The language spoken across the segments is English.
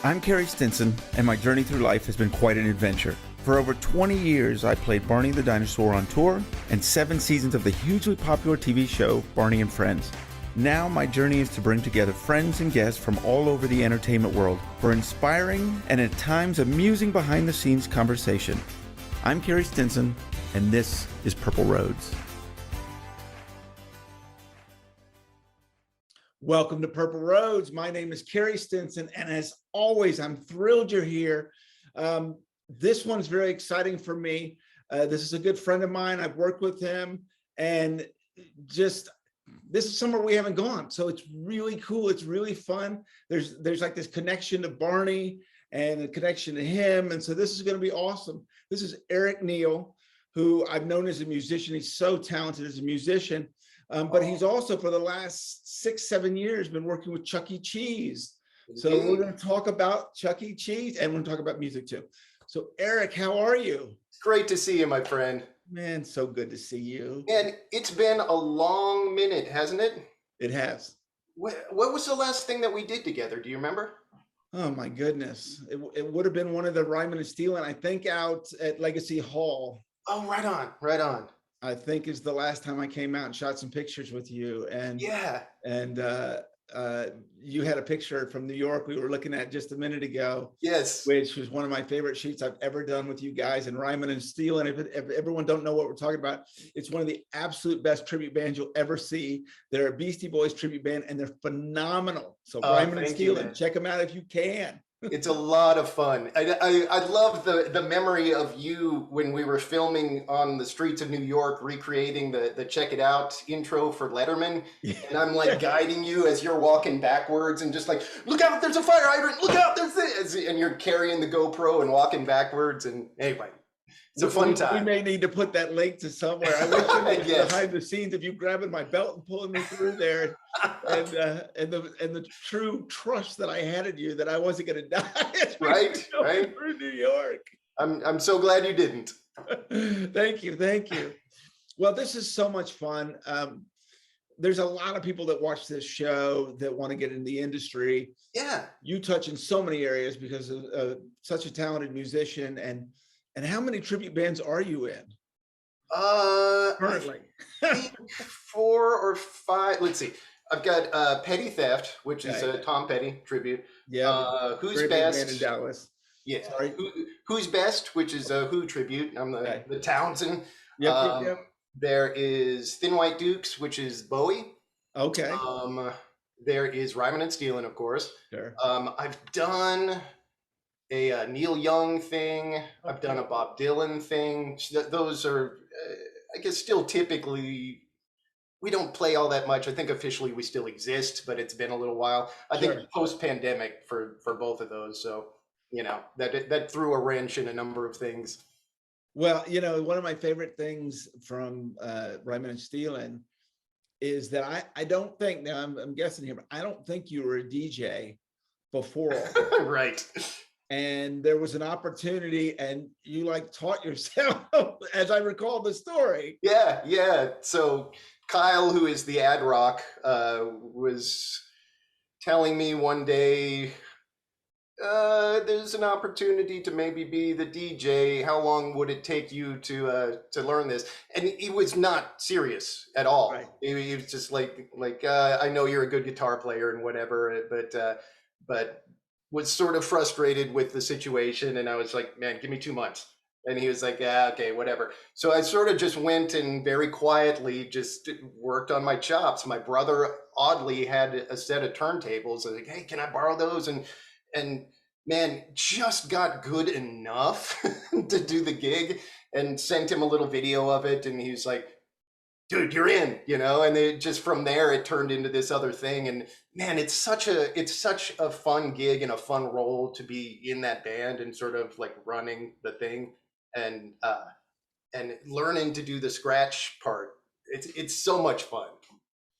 I'm Carey Stinson, and my journey through life has been quite an adventure. For over 20 years, I played Barney the Dinosaur on tour and 7 seasons of the hugely popular TV show Barney and Friends. Now my journey is to bring together friends and guests from all over the entertainment world for inspiring and at times amusing behind-the-scenes conversation. I'm Carey Stinson, and this is Purple Roads. Welcome to Purple Roads. My name is Carey Stinson, and as always, I'm thrilled you're here. This one's very exciting for me. This is a good friend of mine. I've worked with him, and just this is somewhere we haven't gone, so it's really cool. It's really fun. There's like this connection to Barney and a connection to him, and so this is going to be awesome. This is Eric Neal, who I've known as a musician. He's so talented as a musician. But he's also, for the last 6-7 years, been working with Chuck E. Cheese. So we're going to talk about Chuck E. Cheese, and we're going to talk about music too. So Eric, how are you? It's great to see you, my friend. Man, so good to see you. And it's been a long minute, hasn't it? It has. What was the last thing that we did together? Do you remember? Oh my goodness. It would have been one of the Ryman and Steele, I think, out at Legacy Hall. Oh, right on, right on. I think is the last time I came out and shot some pictures with you. And yeah, and you had a picture from New York we were looking at just a minute ago. Yes, which was one of my favorite shoots I've ever done with you guys and Ryman and Steele. And if everyone don't know what we're talking about, it's one of the absolute best tribute bands you'll ever see. They're a Beastie Boys tribute band, and they're phenomenal. So Ryman and Steele, and check them out if you can. It's a lot of fun. I love the memory of you when we were filming on the streets of New York, recreating the Check It Out intro for Letterman. And I'm like guiding you as you're walking backwards and just like, look out, there's a fire hydrant, look out, there's this. And you're carrying the GoPro and walking backwards. And anyway, it's a fun time. We may need to put that link to somewhere. I wish you were behind the scenes of you grabbing my belt and pulling me through there, and the true trust that I had in you that I wasn't going to die. Right. Through New York. I'm so glad you didn't. Thank you. Well, this is so much fun. There's a lot of people that watch this show that want to get in the industry. Yeah. You touch in so many areas because of such a talented musician. And how many tribute bands are you in? Currently? I think 4 or 5. Let's see. I've got Petty Theft, which is a Tom Petty tribute. Yeah. Who's Best? Band in Dallas. Yeah. Sorry. Who's Best, which is a Who tribute. I'm the Townsend. Yep. There is Thin White Dukes, which is Bowie. Okay. There is Ryman and Steele, of course. Sure. I've done a Neil Young thing. Okay. I've done a Bob Dylan thing. Those are, I guess, still typically, we don't play all that much. I think officially we still exist, but it's been a little while. I think post-pandemic for both of those. So, that threw a wrench in a number of things. Well, one of my favorite things from Ryman and Steele is that I don't think, now I'm guessing here, but I don't think you were a DJ before. Right. And there was an opportunity and you taught yourself, as I recall the story. Yeah. So Kyle, who is the ad rock, was telling me one day, there's an opportunity to maybe be the DJ. How long would it take you to learn this? And he was not serious at all. Right. He was just like, I know you're a good guitar player and whatever, but was sort of frustrated with the situation. And I was like, man, give me 2 months. And he was like, yeah, okay, whatever. So I sort of just went and very quietly just worked on my chops. My brother oddly had a set of turntables. I was like, hey, can I borrow those? And man, just got good enough to do the gig, and sent him a little video of it. And he was like, dude, you're in, and then just from there, it turned into this other thing. And man, it's such a fun gig and a fun role to be in that band and sort of like running the thing and learning to do the scratch part. It's so much fun.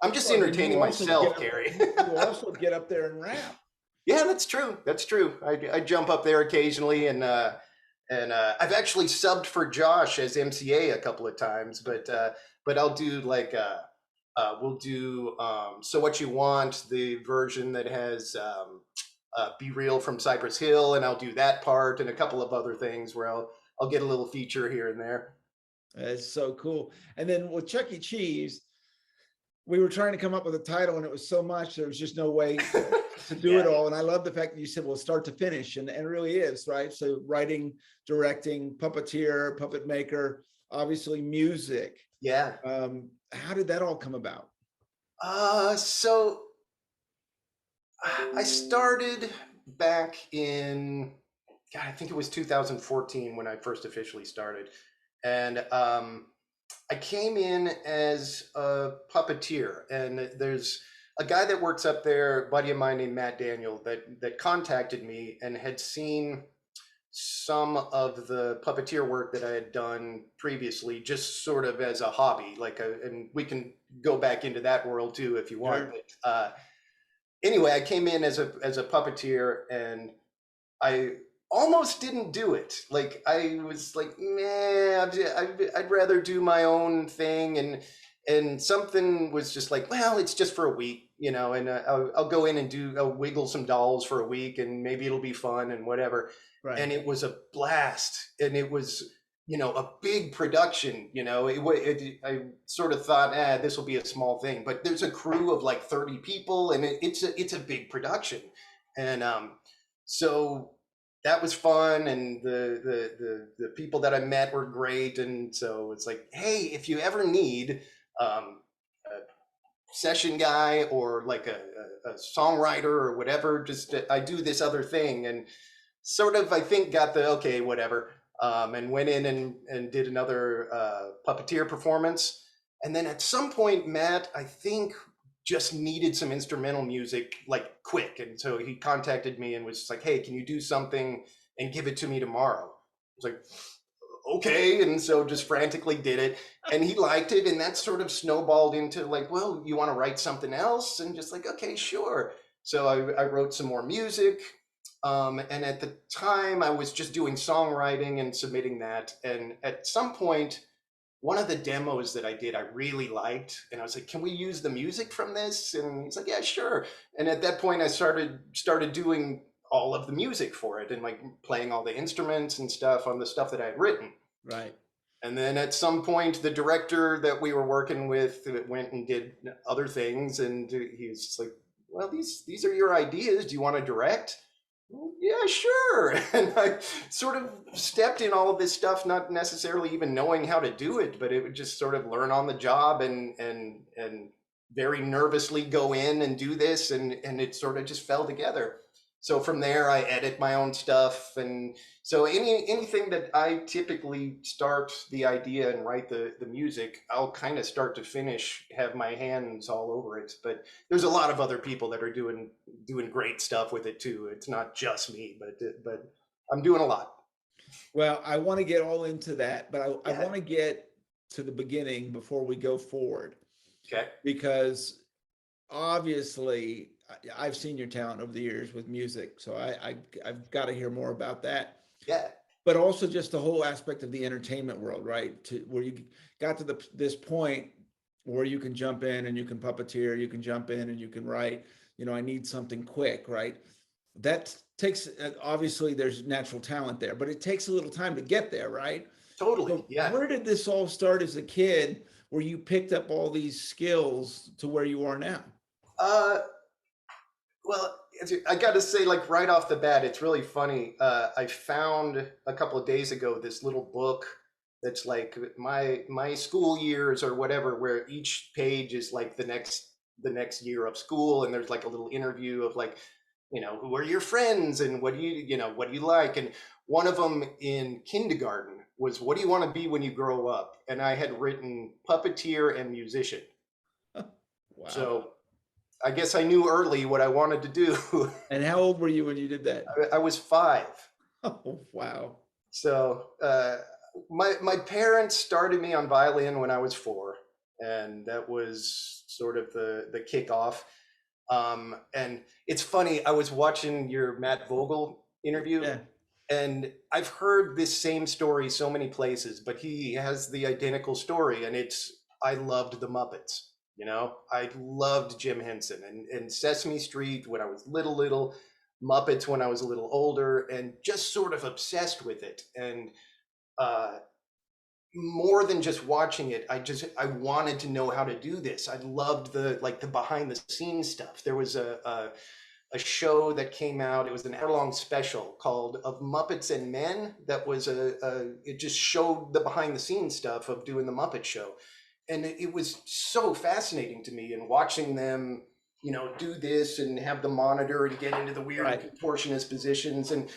I'm just entertaining myself, Carey. You also get up there and rap. Yeah, that's true. I jump up there occasionally, and I've actually subbed for Josh as MCA a couple of times, but I'll do we'll do So What You Want, the version that has Be Real from Cypress Hill, and I'll do that part and a couple of other things where I'll get a little feature here and there. That's so cool. And then with Chuck E. Cheese, we were trying to come up with a title and it was so much, there was just no way to do it all. And I love the fact that you said, well, start to finish, and it really is, right? So writing, directing, puppeteer, puppet maker, obviously music. Yeah. How did that all come about? So I started back in, God, I think it was 2014 when I first officially started. And I came in as a puppeteer, and there's a guy that works up there, a buddy of mine named Matt Daniel, that contacted me and had seen some of the puppeteer work that I had done previously, just sort of as a hobby, and we can go back into that world too if you want. Sure. But anyway, I came in as a puppeteer, and I almost didn't do it. Like I was like, man, I'd rather do my own thing, and something was just like, well, it's just for a week, and I'll go in and I'll wiggle some dolls for a week, and maybe it'll be fun and whatever. Right. And it was a blast, and it was, a big production. I sort of thought, this will be a small thing, but there's a crew of like 30 people, and it's a big production, and so that was fun, and the people that I met were great, and so it's like, hey, if you ever need a session guy or like a songwriter or whatever, just I do this other thing, and sort of I think got the okay, whatever, and went in and did another puppeteer performance, and then at some point Matt, I think, just needed some instrumental music like quick, and so he contacted me and was just like, hey, can you do something and give it to me tomorrow? I was like, okay, and so just frantically did it, and he liked it, and that sort of snowballed into like, well, you want to write something else? And just like, okay, sure. So I wrote some more music, and at the time I was just doing songwriting and submitting that, and at some point one of the demos that I did, I really liked, and I was like, can we use the music from this? And he's like, yeah, sure. And at that point I started doing all of the music for it, and like playing all the instruments and stuff on the stuff that I had written. Right. And then at some point, the director that we were working with went and did other things, and he was just like, well, these are your ideas. Do you want to direct? Well, yeah, sure. And I sort of stepped in all of this stuff, not necessarily even knowing how to do it, but it would just sort of learn on the job, and very nervously go in and do this, and it sort of just fell together. So from there, I edit my own stuff, and so anything that I typically start the idea and write the music, I'll kind of start to finish, have my hands all over it. But there's a lot of other people that are doing great stuff with it too. It's not just me, but I'm doing a lot. Well, I want to get all into that, but I Yeah. want to get to the beginning before we go forward. Okay. Because obviously I've seen your talent over the years with music, so I've got to hear more about that. Yeah. But also just the whole aspect of the entertainment world, right? To where you got to this point where you can jump in and you can puppeteer, you can jump in and you can write. I need something quick, right? That takes, obviously there's natural talent there, but it takes a little time to get there, right? Totally. So Yeah. where did this all start as a kid, where you picked up all these skills to where you are now? Well, I got to say, like right off the bat, it's really funny. I found a couple of days ago this little book that's like my school years or whatever, where each page is like the next year of school, and there's like a little interview of like, who are your friends and what do you like? And one of them in kindergarten was, what do you want to be when you grow up? And I had written puppeteer and musician. Wow. So I guess I knew early what I wanted to do. And how old were you when you did that? I was 5. Oh, wow. So my parents started me on violin when I was 4, and that was sort of the kickoff. And it's funny, I was watching your Matt Vogel interview, Yeah. and I've heard this same story so many places, but he has the identical story, and I loved the Muppets. I loved Jim Henson and Sesame Street when I was little. Muppets when I was a little older, and just sort of obsessed with it. And more than just watching it, I wanted to know how to do this. I loved the behind the scenes stuff. There was a show that came out. It was an hour-long special called "Of Muppets and Men." That was it just showed the behind the scenes stuff of doing the Muppet Show, and it was so fascinating to me. And watching them, do this and have the monitor and get into the weird contortionist positions, and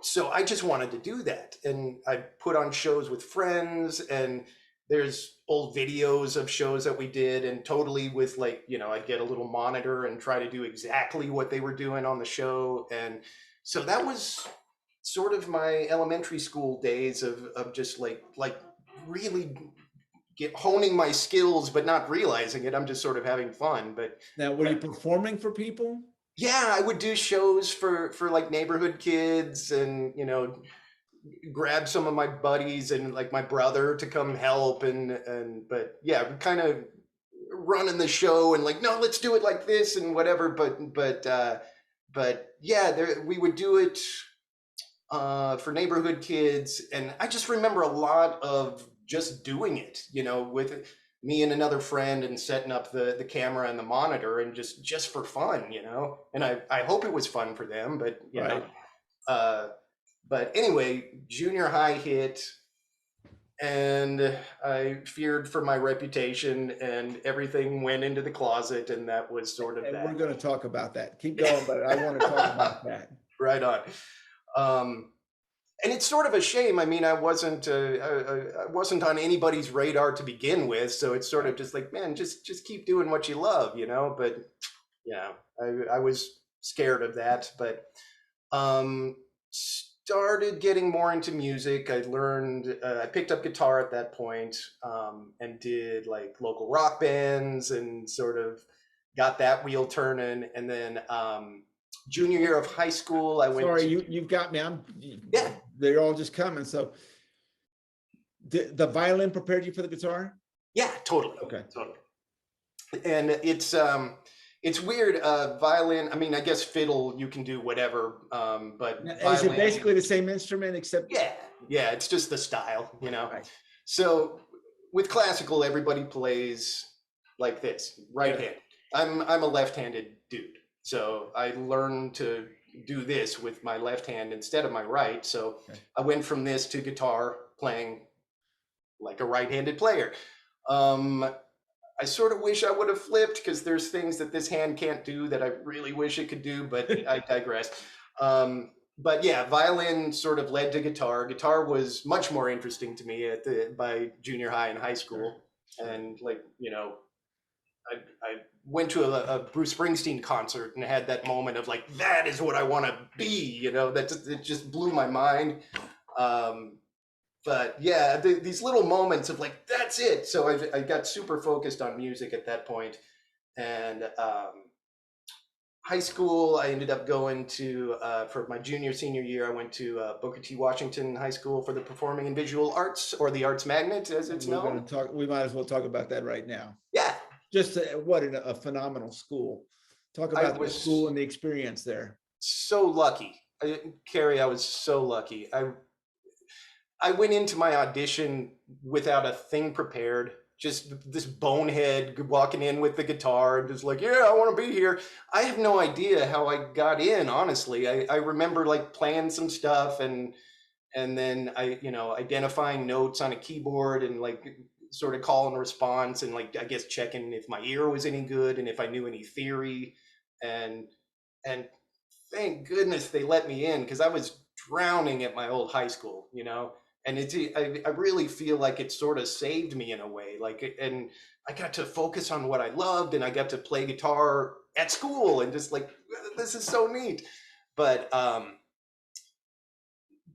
so I just wanted to do that. And I put on shows with friends, and there's old videos of shows that we did, and totally with I'd get a little monitor and try to do exactly what they were doing on the show. And so that was sort of my elementary school days of just like really honing my skills, but not realizing it. I'm just sort of having fun. But now, were you performing for people? Yeah, I would do shows for like neighborhood kids, and grab some of my buddies and like my brother to come help, but yeah, kind of running the show and like, no, let's do it like this and whatever. But yeah, we would do it for neighborhood kids, and I just remember a lot of just doing it, with me and another friend, and setting up the camera and the monitor, and just for fun, and I hope it was fun for them, but but anyway, junior high hit, and I feared for my reputation, and everything went into the closet, and that was sort of that. We're going to talk about that. Keep going, but I want to talk about that. Right on. And it's sort of a shame. I mean, I wasn't on anybody's radar to begin with, so it's sort of just like, man, just keep doing what you love, But yeah, I was scared of that. But started getting more into music. I picked up guitar at that point, and did like local rock bands, and sort of got that wheel turning. And then junior year of high school, I went. Sorry, you've got me. Yeah. They're all just coming. So the violin prepared you for the guitar? Yeah, totally. Okay. Totally. And it's weird. Violin, I mean, I guess fiddle, you can do whatever. But violin, is it basically the same instrument except? Yeah, it's just the style, Right. So with classical, everybody plays like this, right hand. I'm a left-handed dude, so I learned to do this with my left hand instead of my right. So I went from this to guitar playing like a right-handed player. I sort of wish I would have flipped, because there's things that this hand can't do that I really wish it could do, but I digress. But yeah, violin sort of led to guitar. Guitar was much more interesting to me by junior high and high school. And I went to a Bruce Springsteen concert and had that moment of like, that is what I want to be, it just blew my mind. But yeah, these little moments of like, that's it. So I got super focused on music at that point. And high school, I ended up going to, for my senior year, I went to Booker T. Washington High School for the Performing and Visual Arts, or the Arts Magnet, as it's known. We might as well talk about that right now. Yeah. Just what a phenomenal school. Talk about the school and the experience there. So lucky. Carey, I was so lucky. I went into my audition without a thing prepared, just this bonehead walking in with the guitar and just like, yeah, I want to be here. I have no idea how I got in, honestly. I remember like playing some stuff, and then identifying notes on a keyboard, and like sort of call and response, and like, I guess checking if my ear was any good and if I knew any theory, and thank goodness they let me in, because I was drowning at my old high school, and I really feel like it sort of saved me in a way, and I got to focus on what I loved, and I got to play guitar at school, and just like, this is so neat. But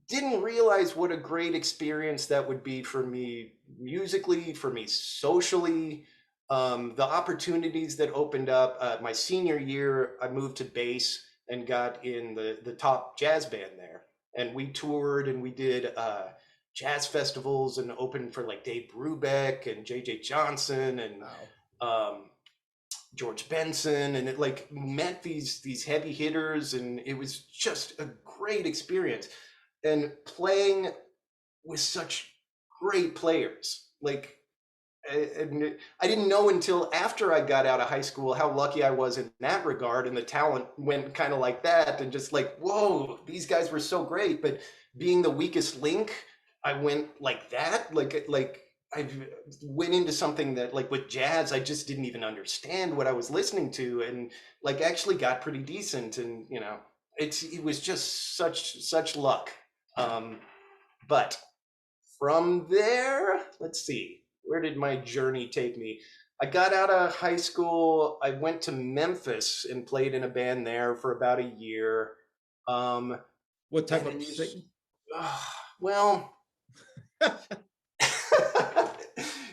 didn't realize what a great experience that would be for me musically, for me socially, the opportunities that opened up. My senior year, I moved to bass and got in the top jazz band there, and we toured, and we did jazz festivals, and opened for like Dave Brubeck and JJ Johnson, and George Benson, and it like met these heavy hitters, and it was just a great experience. And playing with such great players, like and I didn't know until after I got out of high school how lucky I was in that regard, and the talent went kind of like that, and just like, whoa, these guys were so great. But being the weakest link, I went like that, like I went into something that like with jazz, I just didn't even understand what I was listening to, and like actually got pretty decent, and it was just such luck. But from there, let's see, where did my journey take me? I got out of high school. I went to Memphis and played in a band there for about a year. What type And of music? well,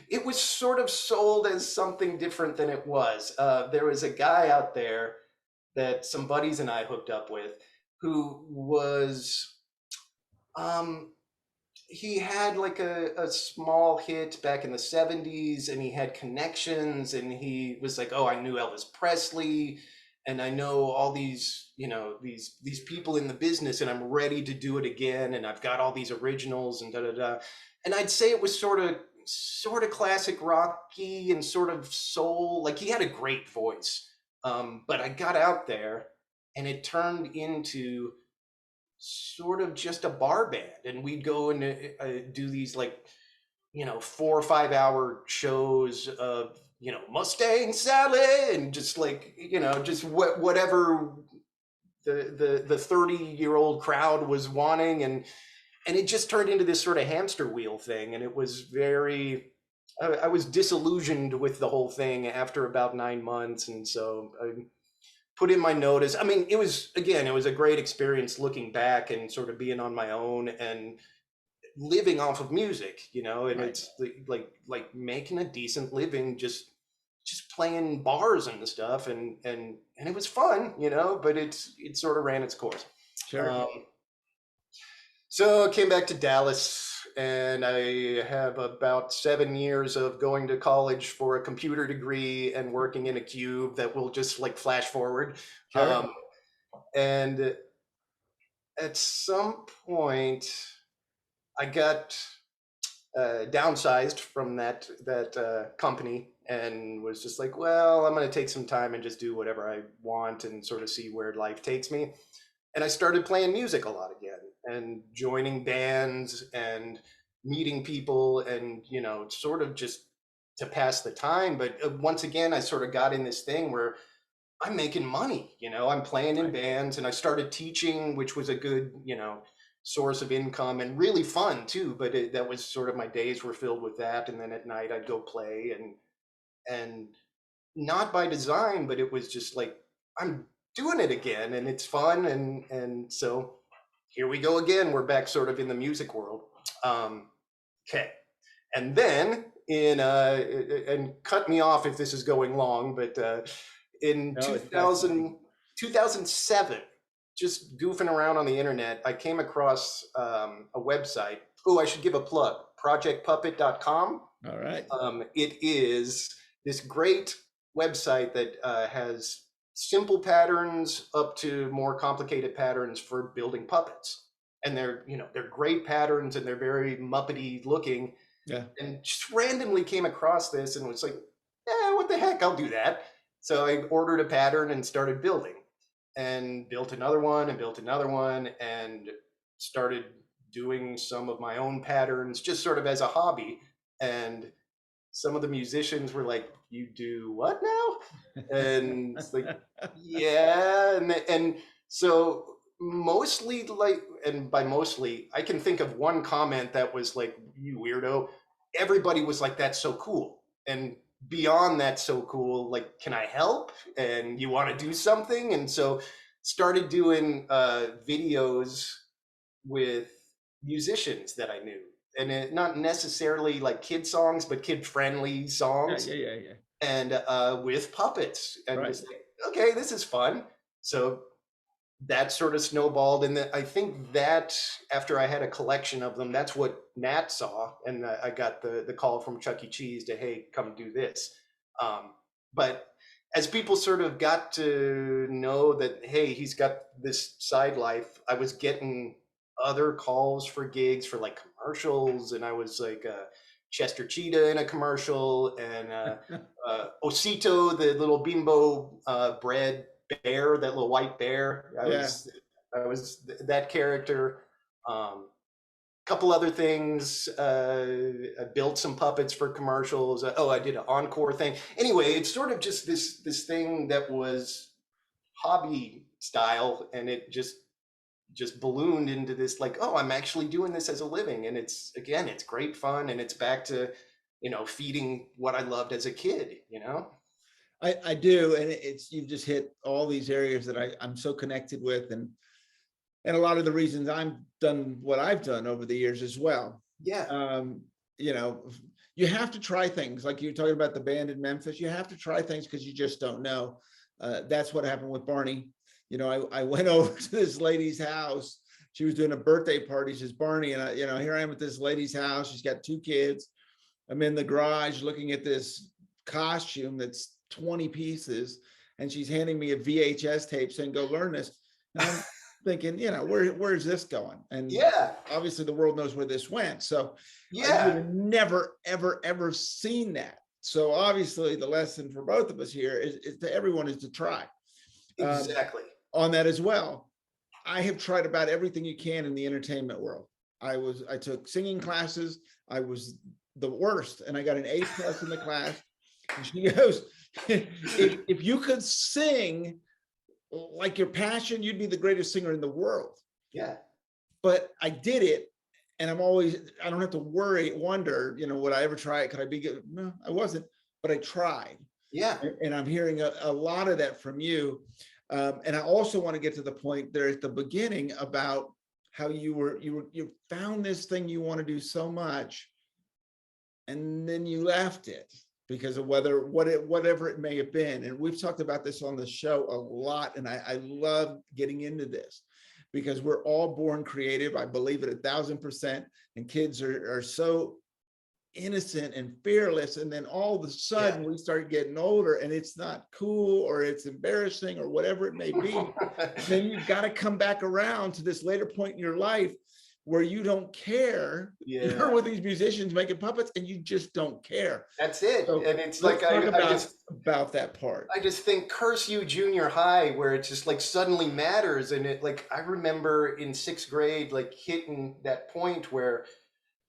it was sort of sold as something different than it was. There was a guy out there that some buddies and I hooked up with who was he had like a small hit back in the 70s, and he had connections, and he was like, oh, I knew Elvis Presley, and I know all these these people in the business, and I'm ready to do it again, and I've got all these originals and da da da. And I'd say it was sort of classic rocky and sort of soul, like he had a great voice. But I got out there, and it turned into sort of just a bar band, and we'd go and do these like 4 or 5 hour shows of Mustang Sally, and just like just whatever the 30-year-old crowd was wanting, and it just turned into this sort of hamster wheel thing, and it was very I was disillusioned with the whole thing after about 9 months, and so I put in my notice. I mean, it was a great experience looking back and sort of being on my own and living off of music, and Right. it's like making a decent living just playing bars and stuff, and it was fun, but it sort of ran its course. Sure. So I came back to Dallas, and I have about 7 years of going to college for a computer degree and working in a cube that will just like flash forward. Sure. And at some point, I got downsized from that company, and was just like, well, I'm going to take some time and just do whatever I want and sort of see where life takes me. And I started playing music a lot again, and joining bands and meeting people, and sort of just to pass the time. But once again, I sort of got in this thing where I'm making money, I'm playing in Right. bands, and I started teaching, which was a good, source of income, and really fun too. But that was sort of, my days were filled with that. And then at night I'd go play, and not by design, but it was just like, I'm doing it again, and it's fun. And so here we go again. We're back sort of in the music world. Okay. And then and cut me off if this is going long, but in No, it's fascinating. 2007, just goofing around on the internet, I came across a website. Oh, I should give a plug, projectpuppet.com. All right. It is this great website that has simple patterns up to more complicated patterns for building puppets. And they're great patterns, and they're very Muppety looking. Yeah. And just randomly came across this and was like, what the heck, I'll do that. So I ordered a pattern and started building, and built another one and built another one, and started doing some of my own patterns just sort of as a hobby. And some of the musicians were like, you do what now? And it's like, yeah. And so mostly, like, and by mostly, I can think of one comment that was like, you weirdo. Everybody was like, that's so cool. And beyond that, so cool, like, can I help? And you want to do something? And so started doing videos with musicians that I knew, and not necessarily like kid songs, but kid friendly Yeah. songs, Yeah. and with puppets, and Right. was like, okay, this is fun. So that sort of snowballed, and I think that after I had a collection of them, that's what Nat saw, and I got the call from Chuck E. Cheese to, hey, come do this. But as people sort of got to know that, hey, he's got this side life, I was getting other calls for gigs for like commercials, and I was like Chester Cheetah in a commercial, and Osito, the little bimbo bread bear, that little white bear. Yeah. I was that character. Couple other things. I built some puppets for commercials. I did an encore thing. Anyway, it's sort of just this thing that was hobby style, and it just ballooned into this, like, oh, I'm actually doing this as a living, and it's great fun, and it's back to feeding what I loved as a kid. I do, and you've just hit all these areas that I'm so connected with, and a lot of the reasons I've done what I've done over the years as well. Yeah. You have to try things, like you're talking about the band in Memphis. You have to try things because you just don't know. That's what happened with Barney. I went over to this lady's house. She was doing a birthday party. She's Barney, and here I am at this lady's house. She's got 2 kids. I'm in the garage looking at this costume that's 20 pieces, and she's handing me a VHS tape saying, "Go learn this." And I'm thinking, where's this going? And Yeah. obviously the world knows where this went. So Yeah. I would have never, ever, ever seen that. So obviously the lesson for both of us here is to everyone is to try. Exactly. On that as well, I have tried about everything you can in the entertainment world. I took singing classes. I was the worst, and I got an A+ in the class. And she goes, if you could sing like your passion, you'd be the greatest singer in the world. Yeah. But I did it, and I don't have to wonder, would I ever try it? Could I be good? No, I wasn't, but I tried. Yeah. And I'm hearing a lot of that from you. And I also want to get to the point there at the beginning about how you found this thing you want to do so much, and then you left it because of whatever it may have been. And we've talked about this on the show a lot, and I love getting into this because we're all born creative. I believe it 1,000%, and kids are so innocent and fearless, and then all of a sudden we start getting older and it's not cool, or it's embarrassing, or whatever it may be. Then you've got to come back around to this later point in your life where you don't care. You're with these musicians making puppets and you just don't care. That's it. So and it's like about that part. I just think curse you junior high, where it just like suddenly matters. And it, like, I remember in 6th grade, like hitting that point where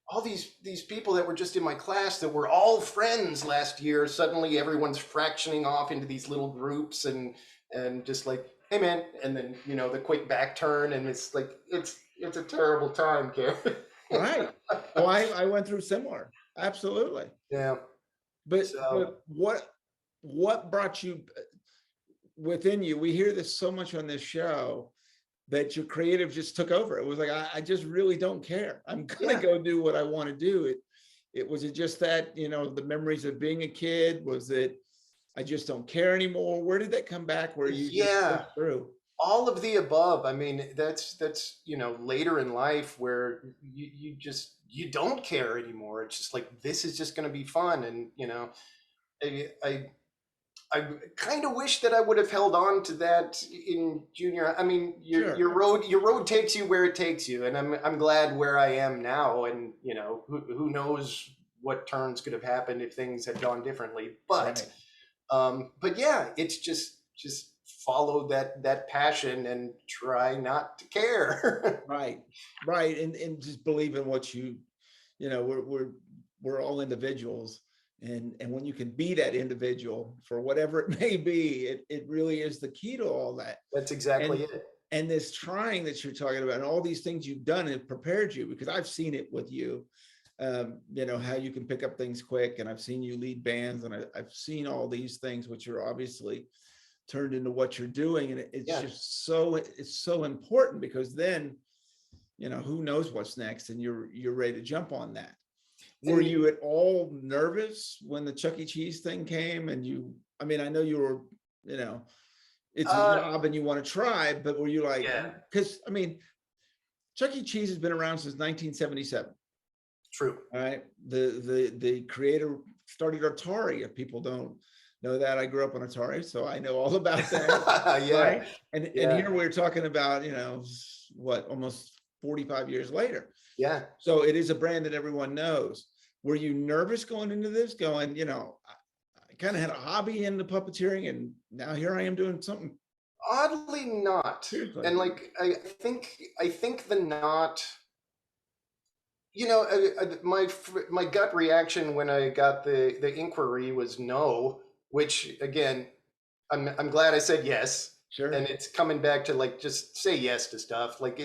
all these people that were just in my class that were all friends last year, suddenly everyone's fractioning off into these little groups, and just like, hey man, and then the quick back turn, and it's like it's a terrible time, Carey. Right. Oh, I went through similar. Absolutely. Yeah. But what brought you within you? We hear this so much on this show, that your creative just took over. It was like, I just really don't care. I'm gonna go do what I want to do. Was it just that, the memories of being a kid? Was it, I just don't care anymore? Where did that come back? Where you just pushed through? All of the above. I mean, that's later in life where you don't care anymore. It's just like, this is just going to be fun. And I kind of wish that I would have held on to that in junior. I mean, your road takes you where it takes you, and I'm glad where I am now. And who knows what turns could have happened if things had gone differently. But yeah, it's just follow that passion and try not to care. Right, and just believe in what we're all individuals. And when you can be that individual for whatever it may be, it really is the key to all that. That's exactly it. And this trying that you're talking about, and all these things you've done, have prepared you, because I've seen it with you. How you can pick up things quick, and I've seen you lead bands, and I've seen all these things which are obviously turned into what you're doing, and it's just so important, because then who knows what's next, and you're ready to jump on that. Were you at all nervous when the Chuck E. Cheese thing came? And I know you were, it's a job and you want to try, but were you like, because Chuck E. Cheese has been around since 1977. True. All right. The creator started Atari, if people don't know that. I grew up on Atari, so I know all about that. Yeah. Right. And Yeah. here we're talking about, what, almost 45 years later. Yeah. So it is a brand that everyone knows. Were you nervous going into this, going, I kind of had a hobby in the puppeteering, and now here I am doing something? Oddly not. Seriously. And like, I think the not, my gut reaction when I got the inquiry was no, which again, I'm glad I said yes. Sure. And it's coming back to like, just say yes to stuff. Like,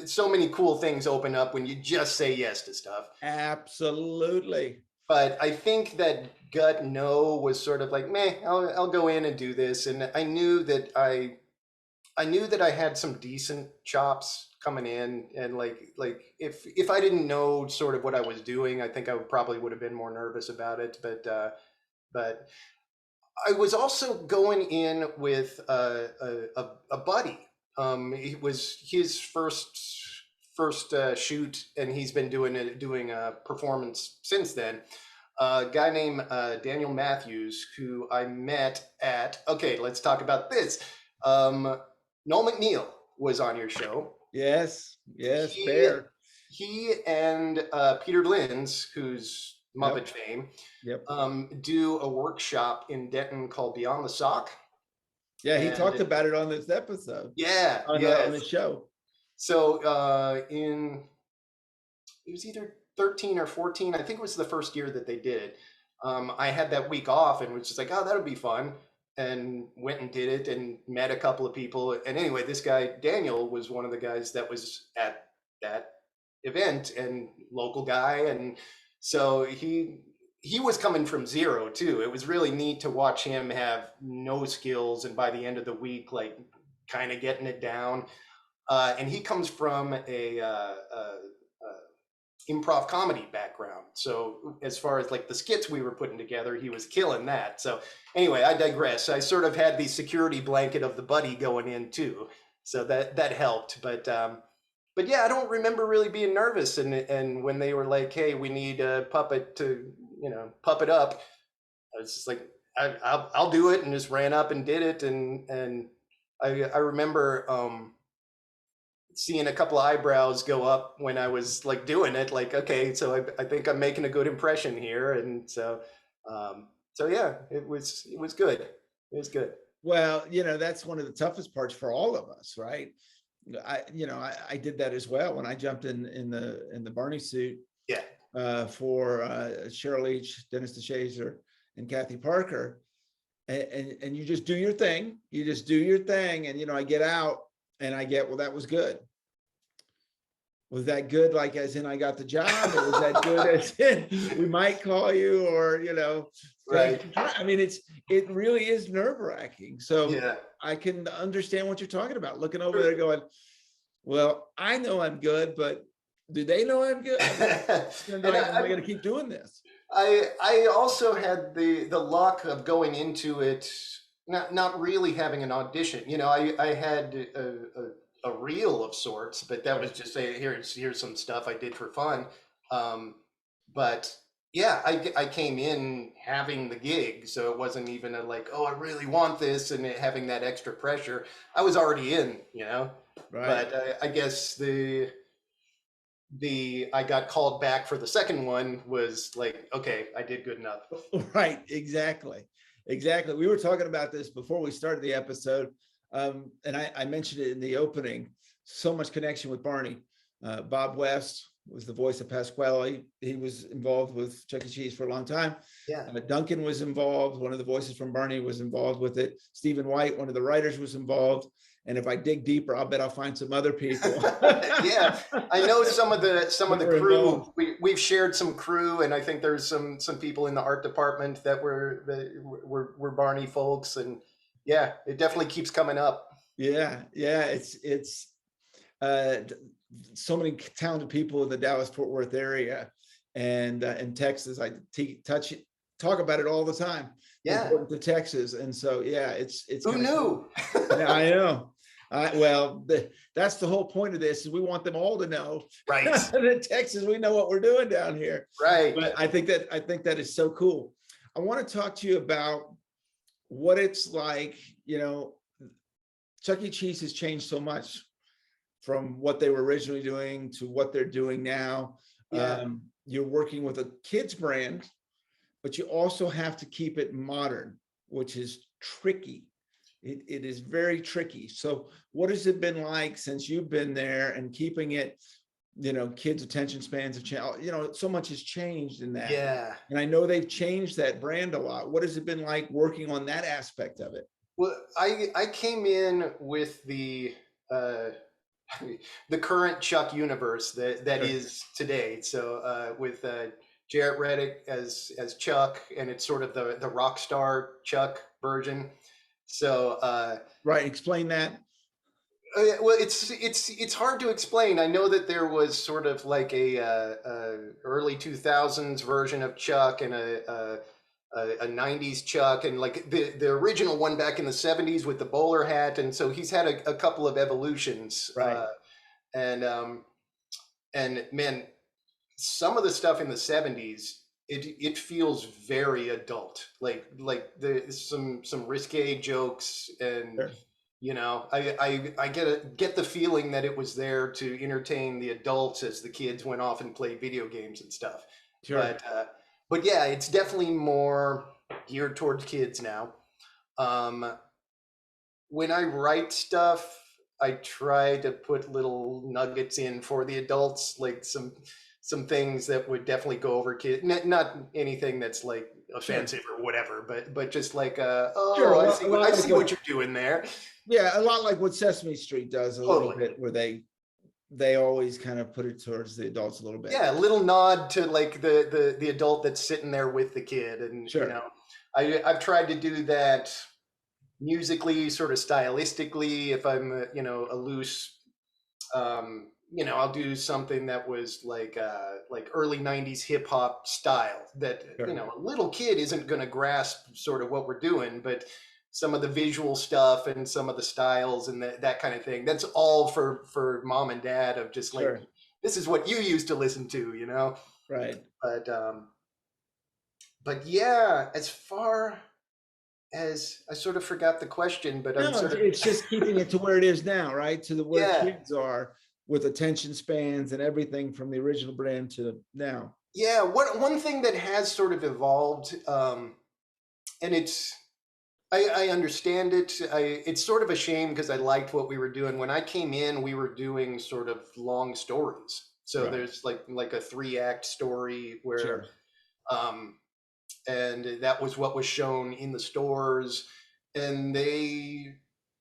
so many cool things open up when you just say yes to stuff. Absolutely. But I think that gut no was sort of like, meh, I'll go in and do this. And I knew that I had some decent chops coming in, and like if I didn't know sort of what I was doing, I think I probably would have been more nervous about it. But I was also going in with a buddy. It was his first shoot, and he's been doing a performance since then. A guy named Daniel Matthews, who I met at. Okay, let's talk about this. Noel McNeil was on your show. Yes, fair. He and Peter Linz, who's Muppet fame, do a workshop in Denton called Beyond the Sock. Yeah, he talked about it on this episode. Yeah, on the show. So it was either 13 or 14. I think it was the first year that they did it. I had that week off and was just like, oh, that would be fun. And went and did it and met a couple of people. And anyway, this guy, Daniel, was one of the guys that was at that event, and local guy. And so he was coming from zero too. It was really neat to watch him have no skills, and by the end of the week, like kind of getting it down. And he comes from a improv comedy background. So as far as like the skits we were putting together, he was killing that. So anyway, I digress. I sort of had the security blanket of the buddy going in too. So that helped. But yeah, I don't remember really being nervous. And when they were like, hey, we need a puppet to, puppet up, I was just like, I'll do it, and just ran up and did it. And I remember seeing a couple of eyebrows go up when I was like doing it, like, okay, so I think I'm making a good impression here. And so yeah, it was good. It was good. Well, that's one of the toughest parts for all of us, right? I did that as well when I jumped in the Barney suit. Yeah. For Cheryl Leach, Dennis DeShazer, and Kathy Parker, and you just do your thing. You just do your thing, and I get out. And I get, well, that was good. Was that good, like as in I got the job? Or was that good as in we might call you, or, right. I mean, it really is nerve-wracking. So yeah. I can understand what you're talking about. Looking over there going, well, I know I'm good, but do they know I'm good? Am I going to keep doing this? I also had the luck of going into it not really having an audition. I had a reel of sorts, but that was just here's some stuff I did for fun. But yeah, I came in having the gig, so it wasn't even like, oh, I really want this, and having that extra pressure. I was already in, Right. But I guess I got called back for the second one was like, okay, I did good enough. Right, exactly. We were talking about this before we started the episode, and I mentioned it in the opening. So much connection with Barney. Bob West was the voice of Pasquale. He was involved with Chuck E. Cheese for a long time. Yeah. Duncan was involved. One of the voices from Barney was involved with it. Stephen White, one of the writers, was involved. And if I dig deeper, I'll bet I'll find some other people. Yeah, I know some of the crew. Involved. We've shared some crew, and I think there's some people in the art department that were Barney folks, and yeah, it definitely keeps coming up. Yeah, it's so many talented people in the Dallas-Fort Worth area, and in Texas. I talk about it all the time. Yeah, to Texas, and so yeah, it's who knew? Yeah, I know. Well, that's the whole point of this, is we want them all to know. Right. In Texas, we know what we're doing down here. Right. But I think that is so cool. I want to talk to you about what it's like. Chuck E. Cheese has changed so much from what they were originally doing to what they're doing now. Yeah. You're working with a kids brand, but you also have to keep it modern, which is tricky. It is very tricky. So what has it been like since you've been there and keeping it, kids' attention spans have changed, so much has changed in that. Yeah. And I know they've changed that brand a lot. What has it been like working on that aspect of it? Well, I came in with the the current Chuck universe that Sure. is today. So with Jarrett Reddick as Chuck, and it's sort of the rock star Chuck version. So Right. Explain that. well, it's hard to explain. I know that there was sort of like a early 2000s version of Chuck and a 90s Chuck, and like the original one back in the 70s with the bowler hat, and so he's had a couple of evolutions. Right. And man, some of the stuff in the 70s, it feels very adult, like the some risque jokes, and Sure. I get the feeling that it was there to entertain the adults as the kids went off and played video games and stuff. Sure. But yeah, it's definitely more geared towards kids now. When I write stuff, I try to put little nuggets in for the adults, like some things that would definitely go over kids. Not anything that's like offensive or whatever, but just like Sure. I see what you're doing there. Yeah, a lot like what Sesame Street does a little Totally. bit, where they always kind of put it towards the adults a little bit. Yeah, a little nod to like the adult that's sitting there with the kid, and Sure. I've tried to do that musically, sort of stylistically. If I'm a loose, I'll do something that was like early 90s hip hop style that Sure. a little kid isn't going to grasp sort of what we're doing, but some of the visual stuff and some of the styles and that kind of thing, that's all for mom and dad, of just like, Sure. this is what you used to listen to. Right. But yeah, as far as, I sort of forgot the question, but I'm No, sort of, it's just keeping it to where it is now, right? To the where yeah. kids are with attention spans and everything from the original brand to now. Yeah, one thing that has sort of evolved, and I understand it. It's sort of a shame because I liked what we were doing. When I came in, we were doing sort of long stories. So Right. there's like a 3-act story where, Sure. and that was what was shown in the stores, and they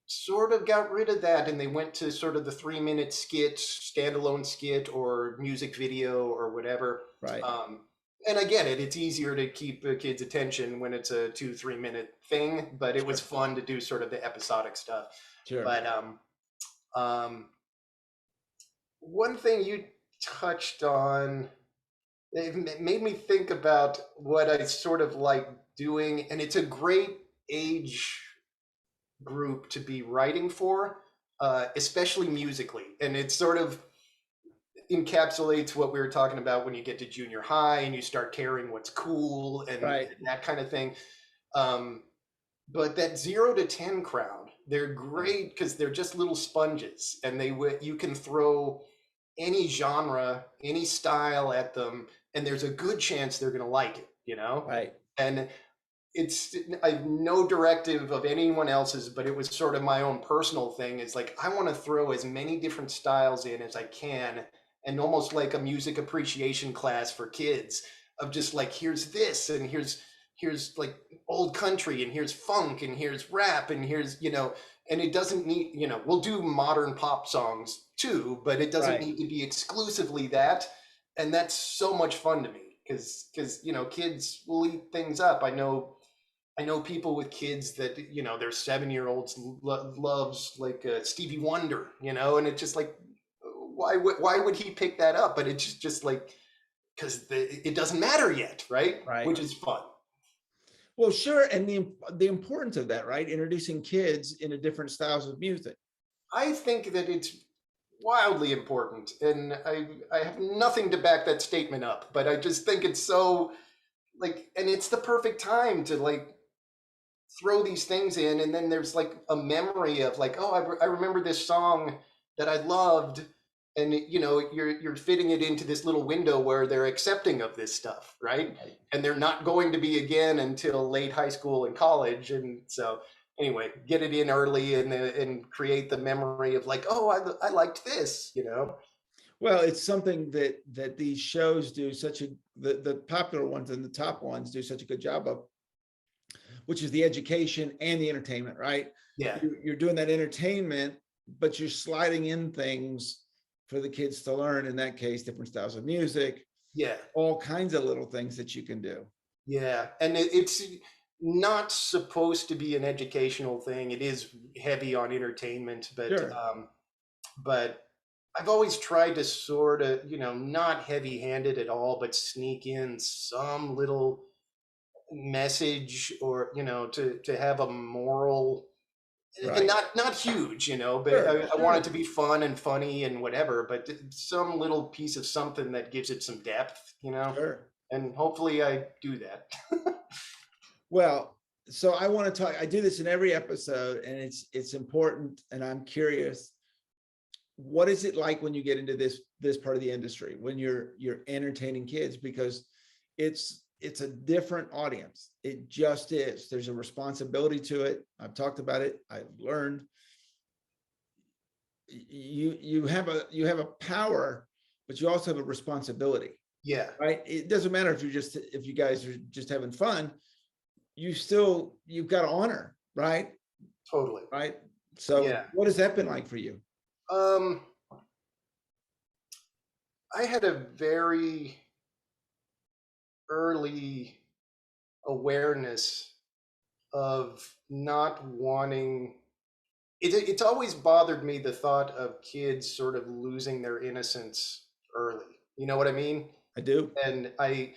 sort of got rid of that, and they went to sort of the 3-minute skit, standalone skit, or music video, or whatever. Right. And I get it. It's easier to keep a kid's attention when it's a 2-3 minute thing, but it was fun to do sort of the episodic stuff. Sure. But one thing you touched on, it made me think about what I sort of like doing, and it's a great age group to be writing for, especially musically. And it sort of encapsulates what we were talking about when you get to junior high and you start caring what's cool and Right. that kind of thing. But that 0 to 10 crowd, they're great because they're just little sponges, and you can throw any genre, any style at them, and there's a good chance they're going to like it, Right. And I've no directive of anyone else's, but it was sort of my own personal thing. It's like, I want to throw as many different styles in as I can, and almost like a music appreciation class for kids, of just like, here's this, and here's like old country, and here's funk, and here's rap, and here's, and it doesn't need, we'll do modern pop songs too, but it doesn't need to be exclusively that. And that's so much fun to me because kids will eat things up. I know people with kids that, their 7-year-olds loves like Stevie Wonder, and it's just like, why would he pick that up? But it's just like, because it doesn't matter yet, right? Which is fun. Well, sure. And the importance of that, right? Introducing kids into different styles of music. I think that it's wildly important, and I have nothing to back that statement up, but I just think it's so like, and it's the perfect time to like throw these things in, and then there's like a memory of like, oh, I remember this song that I loved, and you know, you're fitting it into this little window where they're accepting of this stuff, right? And they're not going to be again until late high school and college, and so anyway, get it in early and create the memory of like, oh, I liked this, you know. Well, it's something that these shows do the popular ones and the top ones do such a good job of, which is the education and the entertainment, right? Yeah. You're doing that entertainment, but you're sliding in things for the kids to learn. In that case, different styles of music, Yeah. all kinds of little things that you can do. Yeah. And it's not supposed to be an educational thing. It is heavy on entertainment, Sure. But I've always tried to sort of, you know, not heavy-handed at all, but sneak in some little message, or you know, to have a moral, and Right. not huge, you know, but Sure, I want sure. it to be fun and funny and whatever, but some little piece of something that gives it some depth, you know, Sure. and hopefully I do that. Well, so I want to talk, I do this in every episode, and it's important, and I'm curious, what is it like when you get into this part of the industry, when you're entertaining kids? Because it's a different audience. It just is. There's a responsibility to it. I've talked about it. I've learned you have a power, but you also have a responsibility, Yeah, right? It doesn't matter if you guys are just having fun. You've got honor, right? totally. Right. So Yeah. what has that been like for you? um I had a very early awareness of not wanting it's always bothered me, the thought of kids sort of losing their innocence early. You know what I mean? I do. And I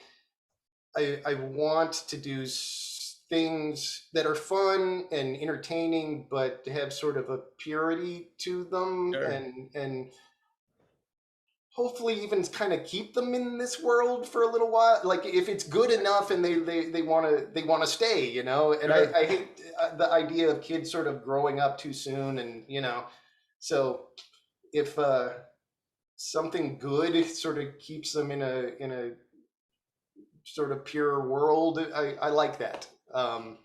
want to do things that are fun and entertaining, but have sort of a purity to them, Sure. and hopefully even kind of keep them in this world for a little while. Like if it's good enough and they want to stay, you know. And Sure. I hate the idea of kids sort of growing up too soon, and you know, so if something good sort of keeps them in a sort of pure world, I like that. Um,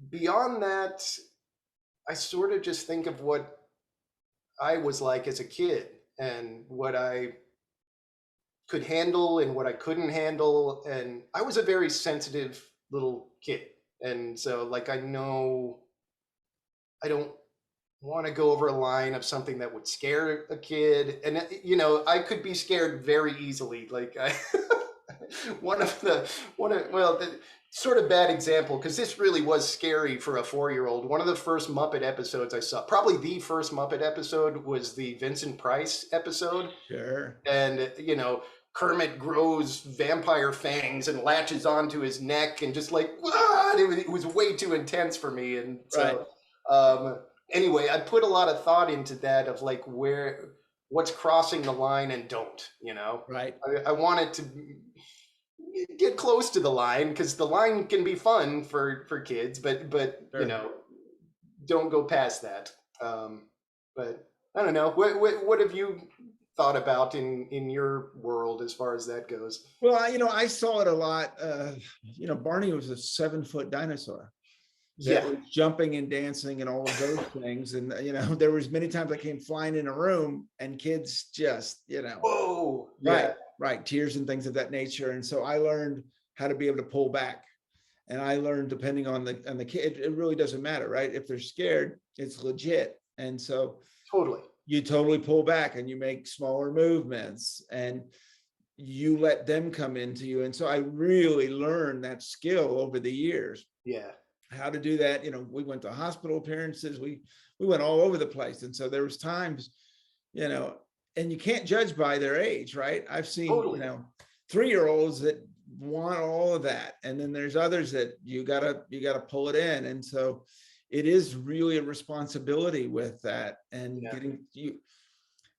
Beyond that, I sort of just think of what I was like as a kid, and what I could handle and what I couldn't handle. And I was a very sensitive little kid. And so, like, I know I don't want to go over a line of something that would scare a kid. And, you know, I could be scared very easily. Like, the sort of bad example, because this really was scary for a 4-year-old. One of the first Muppet episodes I saw, probably the first Muppet episode, was the Vincent Price episode. Sure. And, you know, Kermit grows vampire fangs and latches onto his neck, and just like, what? It was way too intense for me. And so, anyway, I put a lot of thought into that, of like what's crossing the line and don't, you know. Right. I want it to get close to the line, because the line can be fun for kids, but Sure. you know, don't go past that. But I don't know. What have you thought about in your world as far as that goes? Well, I saw it a lot. Barney was a 7-foot dinosaur that Yeah. was jumping and dancing and all of those things. And, there was many times I came flying in a room and kids just, Whoa. right, Yeah. right, tears and things of that nature. And so I learned how to be able to pull back. And I learned, depending on the kid, it really doesn't matter, right? If they're scared, it's legit. And so Totally. you totally pull back and you make smaller movements and you let them come into you. And so I really learned that skill over the years. Yeah. How to do that. We went to hospital appearances. We went all over the place. And so there was times, and you can't judge by their age, right? I've seen, Totally. 3-year-olds that want all of that. And then there's others that you gotta pull it in. And so it is really a responsibility with that. And Yeah.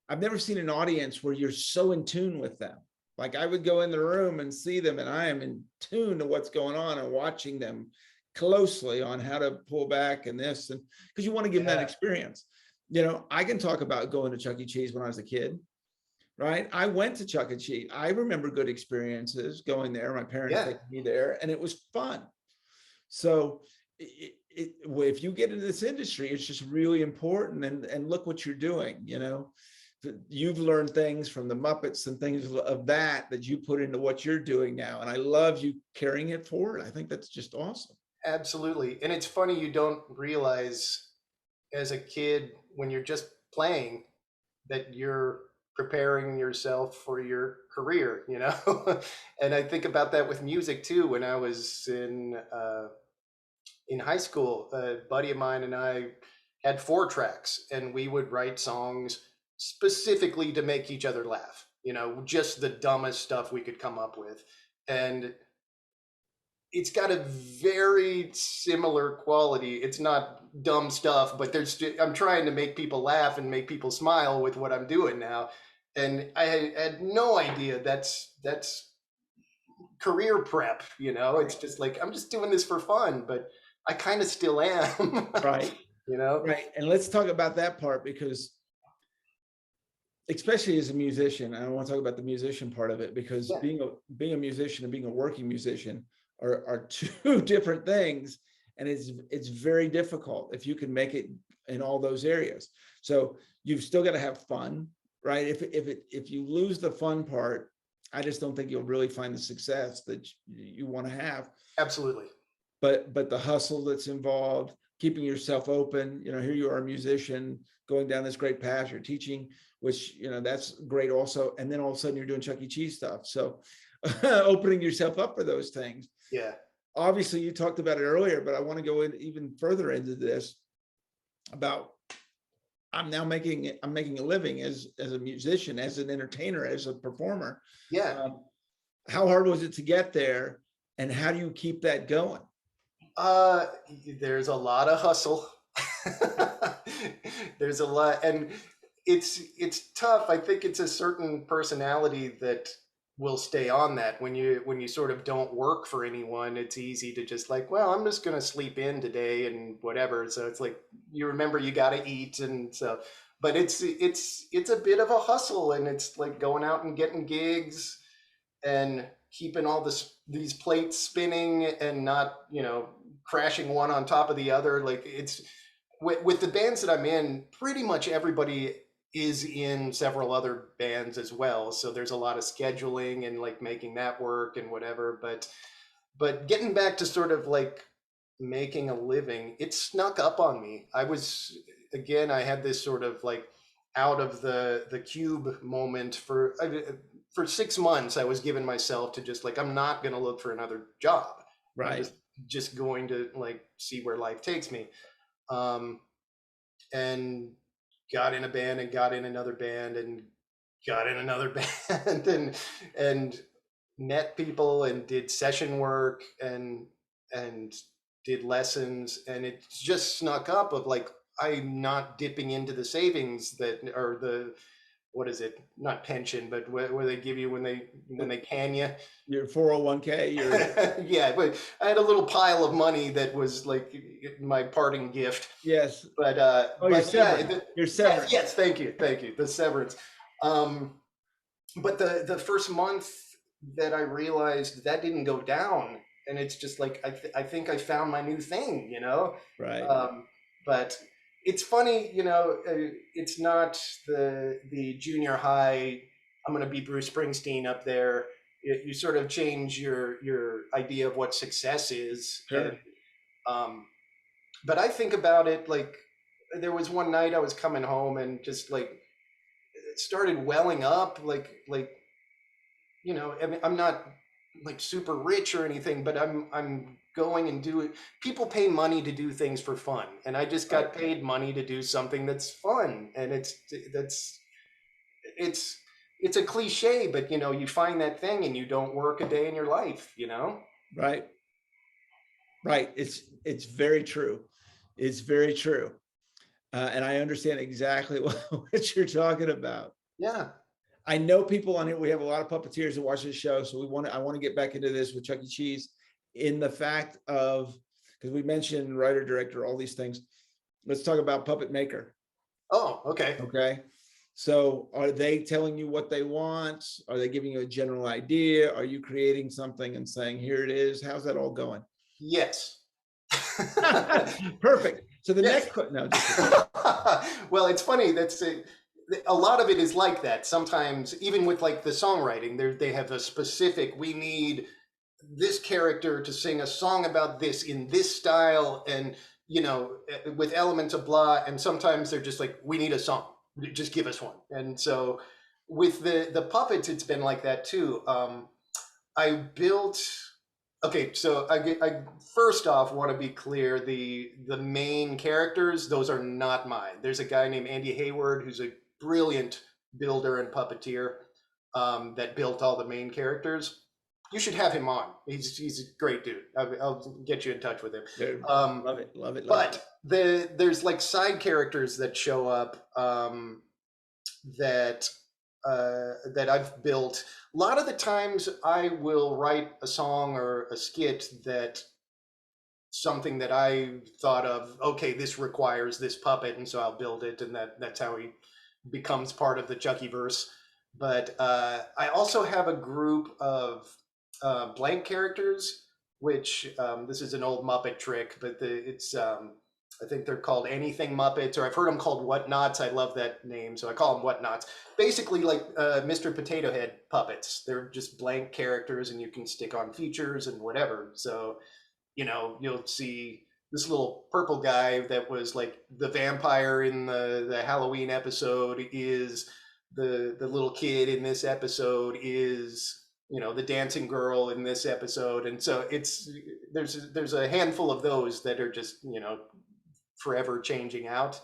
I've never seen an audience where you're so in tune with them. Like I would go in the room and see them, and I am in tune to what's going on and watching them closely on how to pull back and this, and because you want to give them that experience. You know, I can talk about going to Chuck E. Cheese when I was a kid, right? I went to Chuck E. Cheese. I remember good experiences going there. My parents taking me there, and it was fun. So if you get into this industry, it's just really important. And look what you're doing, you know. You've learned things from the Muppets and things of that you put into what you're doing now. And I love you carrying it forward. I think that's just awesome. Absolutely. And it's funny, you don't realize as a kid when you're just playing that you're preparing yourself for your career, you know? And I think about that with music too. When I was in high school, a buddy of mine and I had 4 tracks, and we would write songs specifically to make each other laugh, you know, just the dumbest stuff we could come up with. And it's got a very similar quality. It's not dumb stuff, but I'm trying to make people laugh and make people smile with what I'm doing now. And I had no idea that's career prep, you know. It's just like, I'm just doing this for fun, but I kind of still am. Right. You know? Right. And let's talk about that part, because especially as a musician, I want to talk about the musician part of it, because being a musician and being a working musician are 2 different things. And it's very difficult if you can make it in all those areas. So you've still got to have fun, right? If you lose the fun part, I just don't think you'll really find the success that you want to have. Absolutely. But the hustle that's involved, keeping yourself open, you know, here you are, a musician going down this great path, you're teaching, which, you know, that's great also. And then all of a sudden you're doing Chuck E. Cheese stuff. So opening yourself up for those things. Yeah. Obviously you talked about it earlier, but I want to go in even further into this about, I'm making a living as a musician, as an entertainer, as a performer. Yeah. How hard was it to get there, and how do you keep that going? There's a lot of hustle. There's a lot, and it's tough. I think it's a certain personality that will stay on that. When you sort of don't work for anyone, it's easy to just like, well, I'm just gonna sleep in today and whatever. So it's like, you remember you gotta eat, and so, but it's a bit of a hustle, and it's like going out and getting gigs and keeping all these plates spinning and not, you know, crashing one on top of the other. Like, it's with the bands that I'm in, pretty much everybody is in several other bands as well. So there's a lot of scheduling and like making that work and whatever. But getting back to sort of like making a living, it snuck up on me. I had this sort of like out of the cube moment for 6 months. I was giving myself to just like, I'm not going to look for another job. Right. I'm just going to like see where life takes me. And got in a band and got in another band and got in another band and met people and did session work and did lessons, and it just snuck up of like, I'm not dipping into the savings that are the, what is it? Not pension, but where they give you when they can you. Your 401k. Yeah, but I had a little pile of money that was like my parting gift. Yes. But your severance. Your severance. Yes, thank you. The severance. But the first month that I realized that didn't go down, and it's just like, I think I found my new thing, you know. Right. But it's funny, you know, it's not the junior high, I'm going to be Bruce Springsteen up there. You sort of change your idea of what success is. Sure. And, but I think about it like, there was one night I was coming home and just like, it started welling up like, you know, I mean, I'm not like super rich or anything, but I'm going and doing, people pay money to do things for fun, and I just got paid money to do something that's fun. And it's a cliche, but you know, you find that thing and you don't work a day in your life, you know. Right. It's very true. It's very true. And I understand exactly what you're talking about. Yeah. I know people on here, we have a lot of puppeteers that watch this show. So I want to get back into this with Chuck E. Cheese in the fact of, because we mentioned writer, director, all these things. Let's talk about puppet maker. Oh, okay. Okay. So are they telling you what they want? Are they giving you a general idea? Are you creating something and saying, here it is? How's that all going? Yes. Perfect. So the Yes. next, no, well, it's funny. That's a lot of it is like that. Sometimes, even with like the songwriting, they have a specific, we need this character to sing a song about this in this style, and with elements of blah. And sometimes they're just like, we need a song, just give us one. And so with the puppets, it's been like that too. I built. Okay, so I first off want to be clear, the main characters, those are not mine. There's a guy named Andy Hayward who's a brilliant builder and puppeteer that built all the main characters. You should have him on. He's a great dude. I'll get you in touch with him. Dude, love it. But there's like side characters that show up that I've built. A lot of the times I will write a song or a skit that something that I thought of, okay, this requires this puppet, and so I'll build it, and that's how he becomes part of the Chuckyverse. But I also have a group of blank characters, which this is an old Muppet trick, but it's I think they're called Anything Muppets, or I've heard them called Whatnots. I love that name, so I call them Whatnots. Basically, like Mr. Potato Head puppets. They're just blank characters, and you can stick on features and whatever. So, you'll see this little purple guy that was like the vampire in the Halloween episode is the little kid in this episode is the dancing girl in this episode, and so there's a handful of those that are just forever changing out.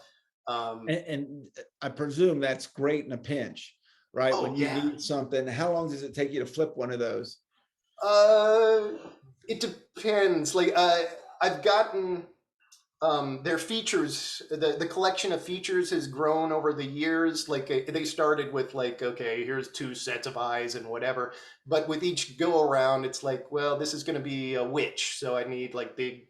And I presume that's great in a pinch, right? Oh, when you yeah. need something, how long does it take you to flip one of those? It depends. Like I've gotten their features, the collection of features has grown over the years. Like they started with like, okay, here's 2 sets of eyes and whatever, but with each go around it's like, well, this is going to be a witch, so I need like big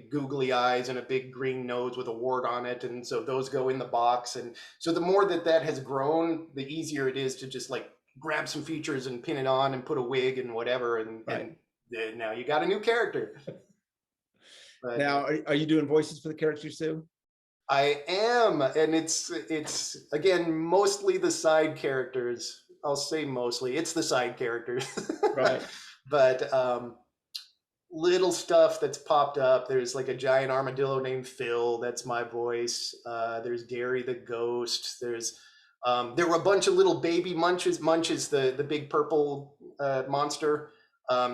googly eyes and a big green nose with a wart on it, and so those go in the box. And so the more that has grown, the easier it is to just like grab some features and pin it on and put a wig and whatever, and now you got a new character. But now, are you doing voices for the characters too? I am, and it's again mostly the side characters. I'll say mostly it's the side characters, right? But little stuff that's popped up. There's like a giant armadillo named Phil. That's my voice. There's Gary the ghost. There were a bunch of little baby Munches, the big purple monster.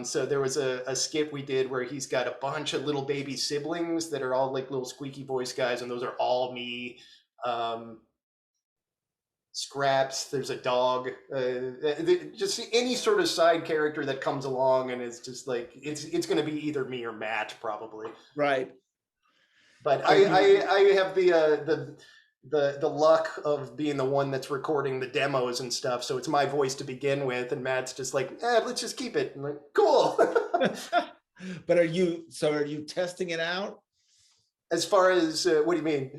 So there was a skit we did where he's got a bunch of little baby siblings that are all like little squeaky voice guys, and those are all me. Scraps, there's a dog, just any sort of side character that comes along, and it's just like it's going to be either me or Matt probably. Right. But I have the luck of being the one that's recording the demos and stuff, so it's my voice to begin with, and Matt's just like, let's just keep it. I'm like, cool. But are you testing it out? As far as what do you mean?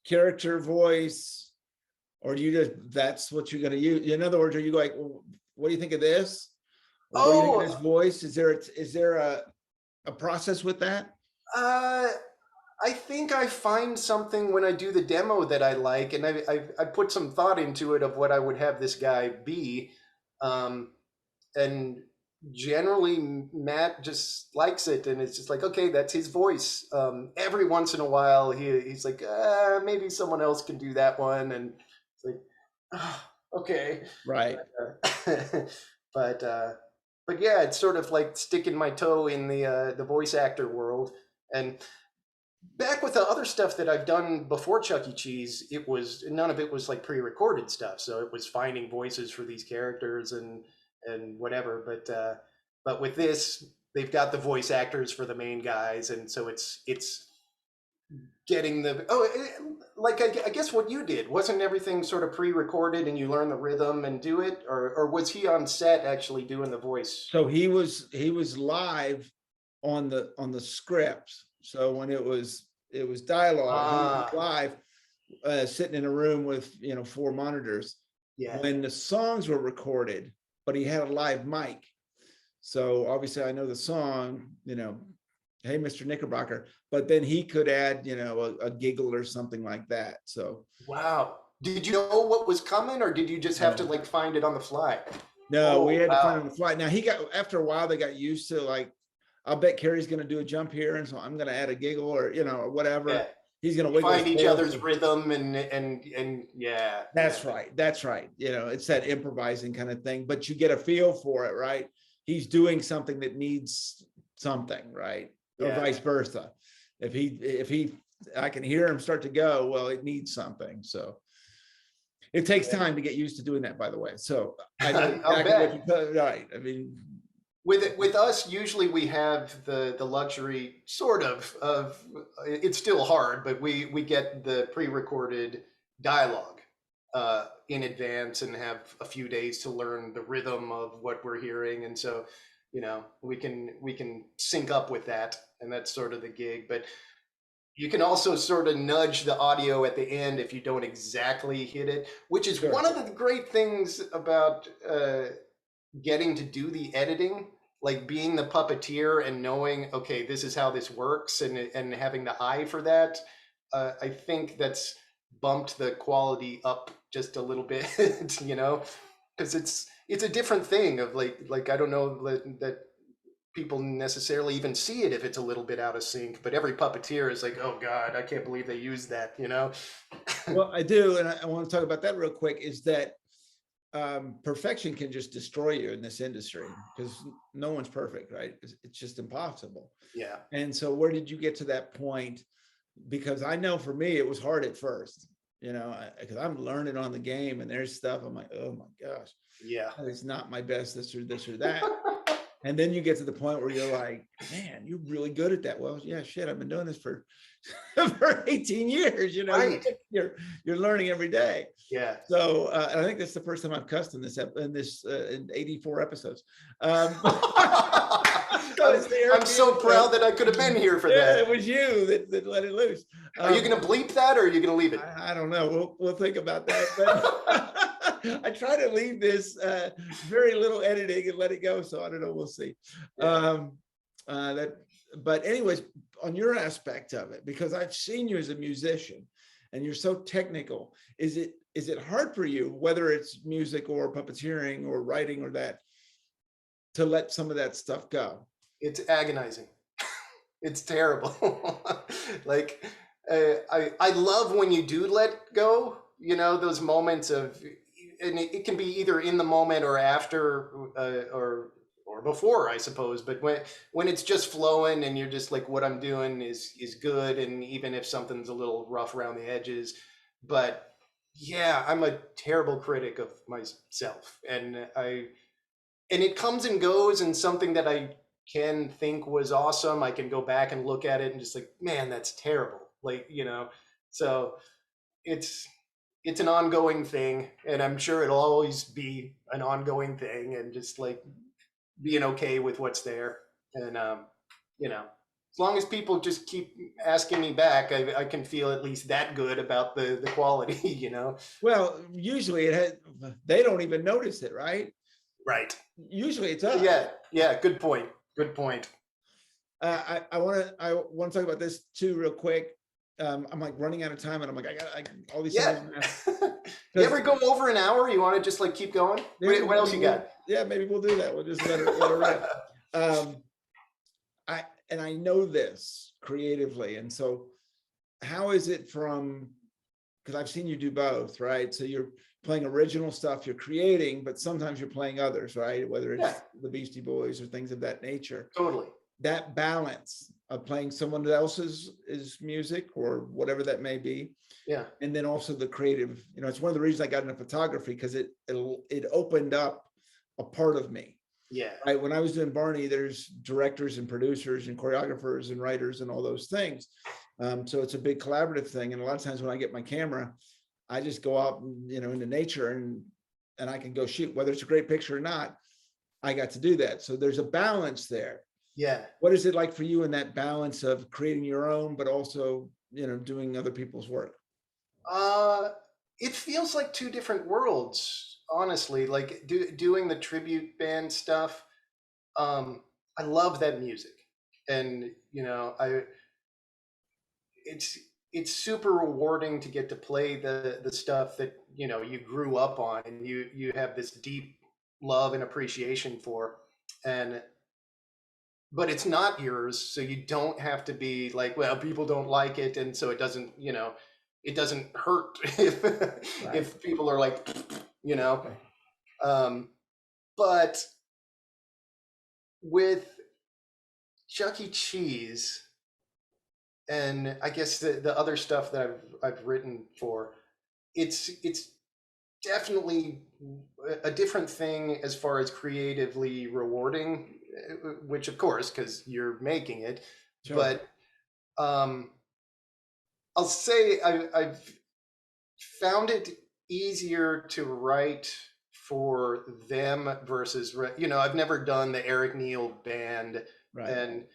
Character voice, or do you just that's what you're going to use? In other words, are you like, well, what do you think of this? Or what do you think of this voice? Is there a process with that? I think I find something when I do the demo that I like, and I put some thought into it of what I would have this guy be, and generally Matt just likes it, and it's just like, okay, that's his voice. Every once in a while he's like, maybe someone else can do that one, and it's like, okay, right. But yeah, it's sort of like sticking my toe in the voice actor world. And back with the other stuff that I've done before Chuck E. Cheese, none of it was like pre-recorded stuff. So it was finding voices for these characters and whatever. But with this, they've got the voice actors for the main guys, and so it's getting the like I guess what you did, wasn't everything sort of pre-recorded and you learn the rhythm and do it, or was he on set actually doing the voice? So he was live on the scripts. So when it was dialogue, he was live, sitting in a room with 4 monitors. Yeah. When the songs were recorded, but he had a live mic. So obviously I know the song, hey, Mr. Knickerbocker, but then he could add, a giggle or something like that. So wow. Did you know what was coming, or did you just have to like find it on the fly? No, we had to find it on the fly. Now after a while they got used to, like, I'll bet Carey's going to do a jump here, and so I'm going to add a giggle or or whatever. Yeah. He's going to wiggle find each other's rhythm and yeah. That's right. That's right. It's that improvising kind of thing, but you get a feel for it, right? He's doing something that needs something, right? Or vice versa. If he I can hear him start to go, well, it needs something. So it takes time to get used to doing that, by the way. So I know exactly what you right. I mean, with us, usually we have the luxury sort of it's still hard, but we get the pre-recorded dialogue in advance and have a few days to learn the rhythm of what we're hearing, and so we can sync up with that, and that's sort of the gig. But you can also sort of nudge the audio at the end if you don't exactly hit it, which is one of the great things about getting to do the editing, like being the puppeteer and knowing, okay, this is how this works, and having the eye for that. I think that's bumped the quality up just a little bit, because it's a different thing of like I don't know that people necessarily even see it if it's a little bit out of sync, but every puppeteer is like, oh God, I can't believe they used that, Well, I do, and I want to talk about that real quick, is that perfection can just destroy you in this industry, because no one's perfect, right? It's just impossible. Yeah. And so where did you get to that point? Because I know for me, it was hard at first, because I'm learning on the game, and there's stuff I'm like, oh my gosh, yeah, it's not my best, this or that. And then you get to the point where you're like, man, you're really good at that. Well, yeah, shit, I've been doing this for 18 years, right. You're learning every day. Yeah. So and I think that's the first time I've cussed in this in 84 episodes. I'm so proud that I could have been here for that. It was you that let it loose. Are you going to bleep that, or are you going to leave it? I don't know. We'll think about that. But I try to leave this very little editing and let it go. So I don't know. We'll see. Yeah. But anyways, on your aspect of it, because I've seen you as a musician, and you're so technical, is it hard for you, whether it's music or puppeteering or writing or that, to let some of that stuff go? It's agonizing. It's terrible. Like I love when you do let go, those moments of, and it can be either in the moment or after or before, I suppose. But when it's just flowing and you're just like, what I'm doing is good, and even if something's a little rough around the edges. But yeah, I'm a terrible critic of myself, and it comes and goes, and something that I can think was awesome, I can go back and look at it and just like, man, that's terrible. Like, so it's an ongoing thing, and I'm sure it'll always be an ongoing thing, and just like being okay with what's there. And, as long as people just keep asking me back, I can feel at least that good about the quality, Well, usually they don't even notice it, right? Right. Usually it's us. Yeah. Good point. I want to talk about this too real quick. I'm like running out of time, and I'm like, I got all these things. You ever go over an hour? You want to just like keep going? What else you got? Yeah, maybe we'll do that. We'll just let her rip. I know this creatively, and so how is it because I've seen you do both, right? So you're playing original stuff, you're creating, but sometimes you're playing others, right? Whether it's the Beastie Boys or things of that nature. Totally. That balance of playing someone else's music or whatever that may be. Yeah. And then also the creative, it's one of the reasons I got into photography, because it opened up a part of me. Yeah. Right. When I was doing Barney, there's directors and producers and choreographers and writers and all those things. So it's a big collaborative thing. And a lot of times when I get my camera, I just go out, into nature and I can go shoot, whether it's a great picture or not. I got to do that. So there's a balance there. Yeah. What is it like for you in that balance of creating your own, but also, doing other people's work? It feels like two different worlds, honestly. Like doing the tribute band stuff. I love that music, and it's it's super rewarding to get to play the stuff that you grew up on, and you have this deep love and appreciation for, and but it's not yours, so you don't have to be like, well, people don't like it, and so it doesn't, it doesn't hurt if Right. if people are like, Okay. but with Chuck E. Cheese, and I guess the other stuff that I've written for, it's definitely a different thing as far as creatively rewarding, which of course, because you're making it. Sure. But I'll say I've found it easier to write for them versus, I've never done the Eric Neal band, Right. and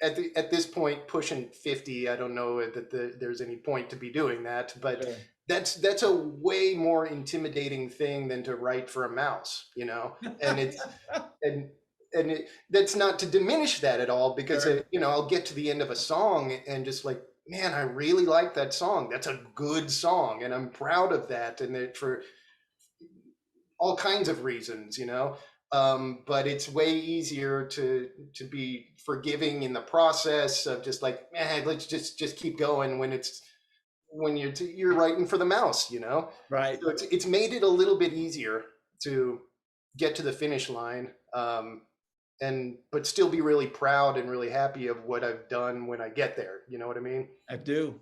at this point, pushing 50, I don't know that there's any point to be doing that, but Sure. that's a way more intimidating thing than to write for a mouse, and it's that's not to diminish that at all, because Sure. I'll get to the end of a song and just like, man, I really like that song. That's a good song, and I'm proud of that, and for all kinds of reasons, but it's way easier to be forgiving in the process of just like, man, let's just keep going when you're writing for the mouse, Right. So it's made it a little bit easier to get to the finish line, but still be really proud and really happy of what I've done when I get there. You know what I mean? I do.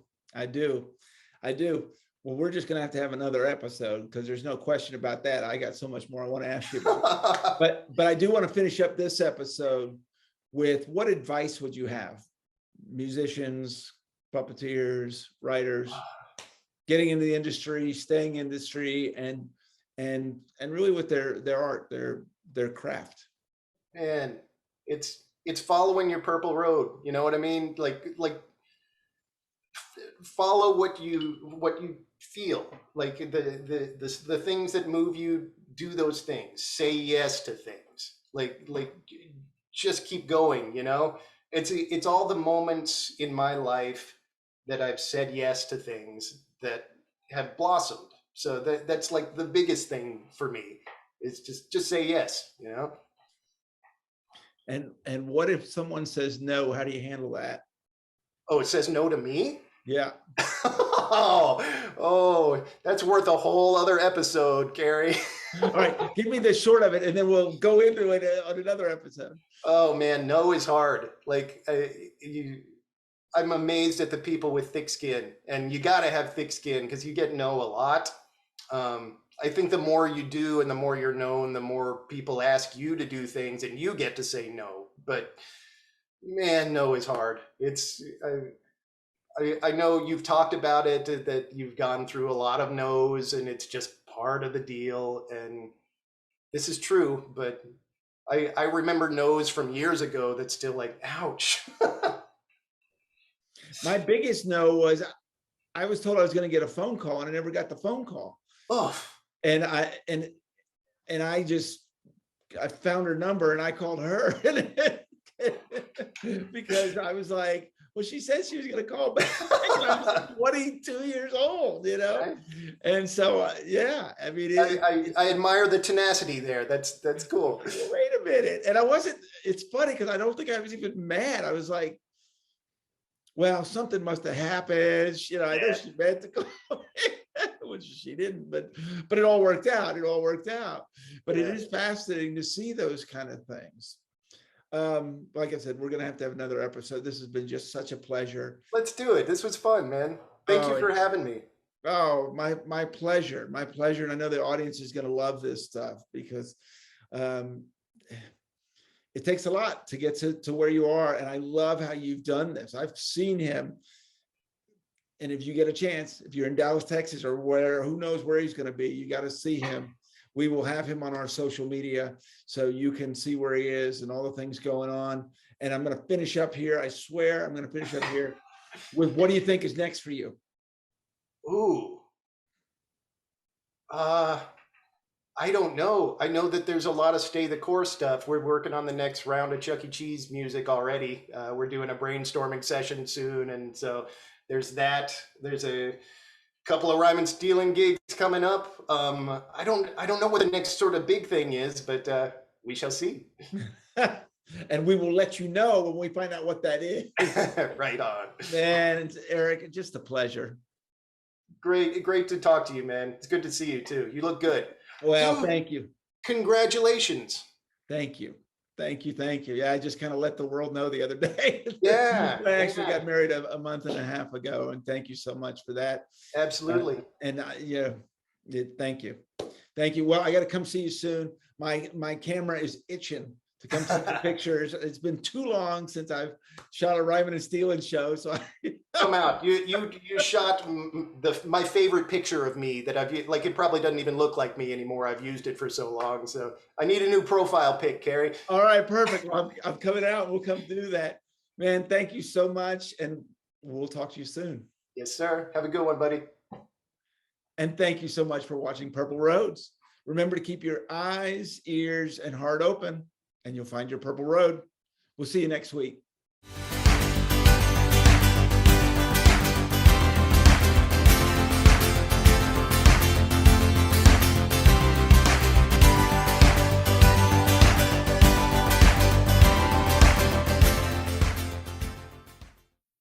Well, we're just going to have another episode, because there's no question about that. I got so much more I want to ask you about. But I do want to finish up this episode with, what advice would you have musicians, puppeteers, writers, getting into the industry, staying in industry, and really with their art, their craft? Man, it's following your purple road. You know what I mean? Like follow what you feel, like the things that move you. Do those things. Say yes to things. Like just keep going. It's all the moments in my life that I've said yes to things that have blossomed. So that's like the biggest thing for me. Is just say yes. And what if someone says no? How do you handle that? Oh, it says no to me? Yeah. oh, that's worth a whole other episode, Carey. All right, give me the short of it, and then we'll go into it on another episode. Oh man, no is hard. Like I'm amazed at the people with thick skin, and you got to have thick skin, because you get no a lot. I think the more you do and the more you're known, the more people ask you to do things, and you get to say no. But man, no is hard. I know you've talked about it, that you've gone through a lot of no's, and it's just part of the deal. And this is true, but I remember no's from years ago that's still like, ouch. My biggest no was, I was told I was going to get a phone call, and I never got the phone call. Oh. And I found her number, and I called her because I was like, well, she said she was going to call back. And I was 22 years old, Right. And so, yeah, I mean, I admire the tenacity there. That's cool. Wait a minute. And I wasn't, it's funny, because I don't think I was even mad. I was like, well, something must have happened. I know she meant to call me, which she didn't, but it all worked out. But it is fascinating to see those kind of things. Like I said, we're going to have another episode. This has been just such a pleasure. Let's do it. This was fun, man. Thank you for having me. Oh, my pleasure. My pleasure. And I know the audience is going to love this stuff, because it takes a lot to get to where you are. And I love how you've done this. I've seen him And if you get a chance, if you're in Dallas, Texas, or where, who knows where he's going to be, you got to see him. We will have him on our social media so you can see where he is and all the things going on. And I'm going to finish up here. I swear I'm going to finish up here with, what do you think is next for you? Ooh. I don't know. I know that there's a lot of Stay the Course stuff. We're working on the next round of Chuck E. Cheese music already. We're doing a brainstorming session soon. And so there's that. There's a couple of rhyme and stealing gigs coming up. I don't know what the next sort of big thing is, but we shall see. And we will let you know when we find out what that is. Right on. Man, Eric, just a pleasure. Great to talk to you, man. It's good to see you too. You look good. Well, Dude, thank you. Congratulations. Thank you. Yeah, I just kind of let the world know the other day. Yeah. I actually got married a month and a half ago, and thank you so much for that. Absolutely. Yeah, thank you. Well, I got to come see you soon. My camera is itching to come see the pictures. It's been too long since I've shot a rhyming and stealing show. So come out. You shot my favorite picture of me that I've, like, it probably doesn't even look like me anymore. I've used it for so long. So I need a new profile pic, Carey. All right, perfect. I'm coming out. We'll come do that. Man, thank you so much. And we'll talk to you soon. Yes, sir. Have a good one, buddy. And thank you so much for watching Purple Roads. Remember to keep your eyes, ears, and heart open, and you'll find your purple road. We'll see you next week.